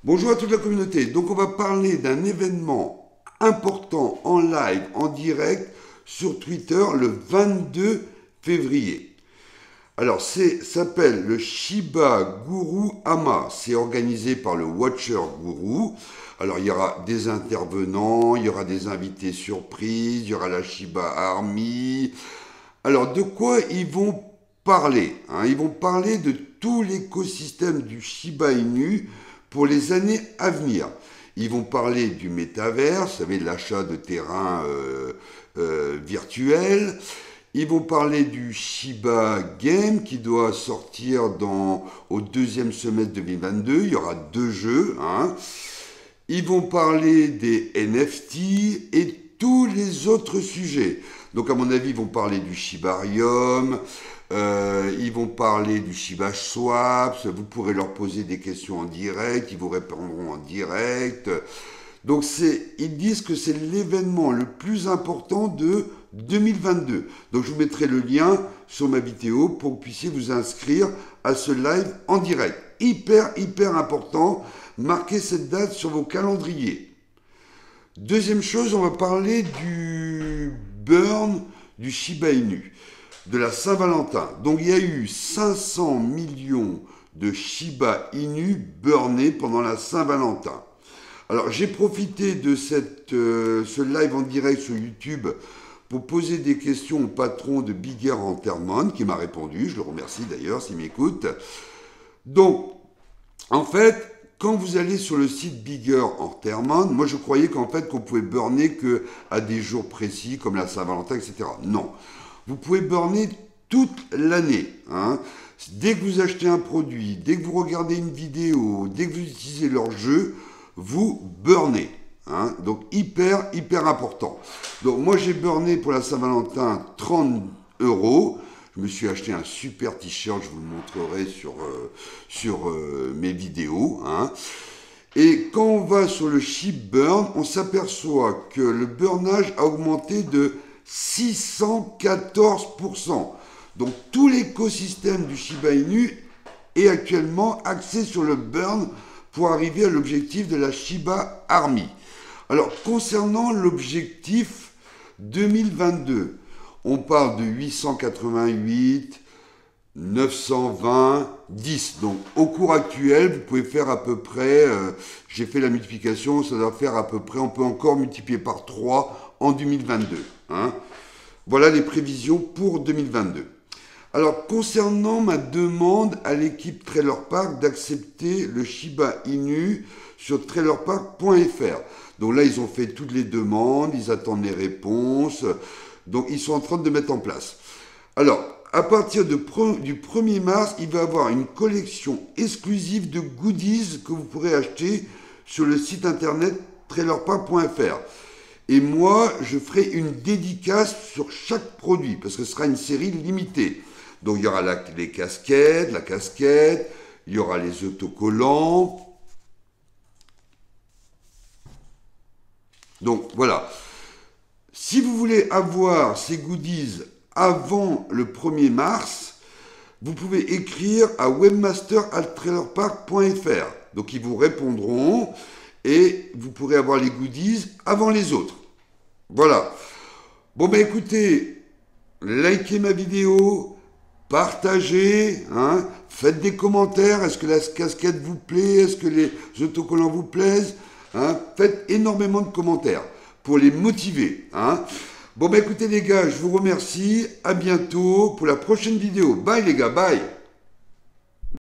Bonjour à toute la communauté. Donc on va parler d'un événement important en live, en direct, sur Twitter le 22 février. Alors s'appelle le Shiba Guru Ama. C'est organisé par le Watcher Guru. Alors il y aura des intervenants, il y aura des invités surprises, il y aura la Shiba Army. Alors de quoi ils vont parler, hein? Ils vont parler de tout l'écosystème du Shiba Inu pour les années à venir. Ils vont parler du métavers, vous savez, de l'achat de terrains virtuels. Ils vont parler du Shiba Game qui doit sortir au deuxième semestre 2022. Il y aura 2 jeux, hein. Ils vont parler des NFT et tous les autres sujets. Donc à mon avis, ils vont parler du Shibarium, ils vont parler du Shiba Swaps, vous pourrez leur poser des questions en direct, ils vous répondront en direct. Donc ils disent que c'est l'événement le plus important de 2022. Donc je vous mettrai le lien sur ma vidéo pour que vous puissiez vous inscrire à ce live en direct. Hyper important, marquez cette date sur vos calendriers. Deuxième chose, on va parler du burn du Shiba Inu, de la Saint-Valentin. Donc il y a eu 500 millions de Shiba Inu burnés pendant la Saint-Valentin. Alors j'ai profité de ce live en direct sur YouTube pour poser des questions au patron de Bigger Entertainment qui m'a répondu, je le remercie d'ailleurs s'il m'écoute. Donc, en fait, quand vous allez sur le site Bigger Entertainment, moi je croyais qu'en fait qu'on pouvait burner que à des jours précis comme la Saint-Valentin, etc. Non, vous pouvez burner toute l'année, hein. Dès que vous achetez un produit, dès que vous regardez une vidéo, dès que vous utilisez leur jeu, vous burnez, hein. Donc hyper important. Donc moi j'ai burné pour la Saint-Valentin 30 €. Je me suis acheté un super t-shirt, je vous le montrerai sur mes vidéos, hein. Et quand on va sur le ShibBurn, on s'aperçoit que le burnage a augmenté de 614%. Donc tout l'écosystème du Shiba Inu est actuellement axé sur le burn pour arriver à l'objectif de la Shiba Army. Alors concernant l'objectif 2022, on parle de 888, 920, 10. Donc au cours actuel, vous pouvez faire à peu près, j'ai fait la multiplication, ça doit faire à peu près, on peut encore multiplier par 3 en 2022. Hein. Voilà les prévisions pour 2022. Alors concernant ma demande à l'équipe Trailer Park d'accepter le Shiba Inu sur trailerpark.fr. Donc là, ils ont fait toutes les demandes, ils attendent les réponses. Donc, ils sont en train de mettre en place. Alors, à partir du 1er mars, il va y avoir une collection exclusive de goodies que vous pourrez acheter sur le site internet trailerpark.fr. Et moi, je ferai une dédicace sur chaque produit, parce que ce sera une série limitée. Donc, il y aura la casquette, il y aura les autocollants. Donc, voilà. Si vous voulez avoir ces goodies avant le 1er mars, vous pouvez écrire à webmaster@trailerpark.fr. Donc ils vous répondront et vous pourrez avoir les goodies avant les autres. Voilà. Bon ben écoutez, likez ma vidéo, partagez, hein, faites des commentaires. Est-ce que la casquette vous plaît? Est-ce que les autocollants vous plaisent, hein? Faites énormément de commentaires pour les motiver, hein. Bon bah écoutez les gars, je vous remercie, à bientôt pour la prochaine vidéo. Bye les gars, bye.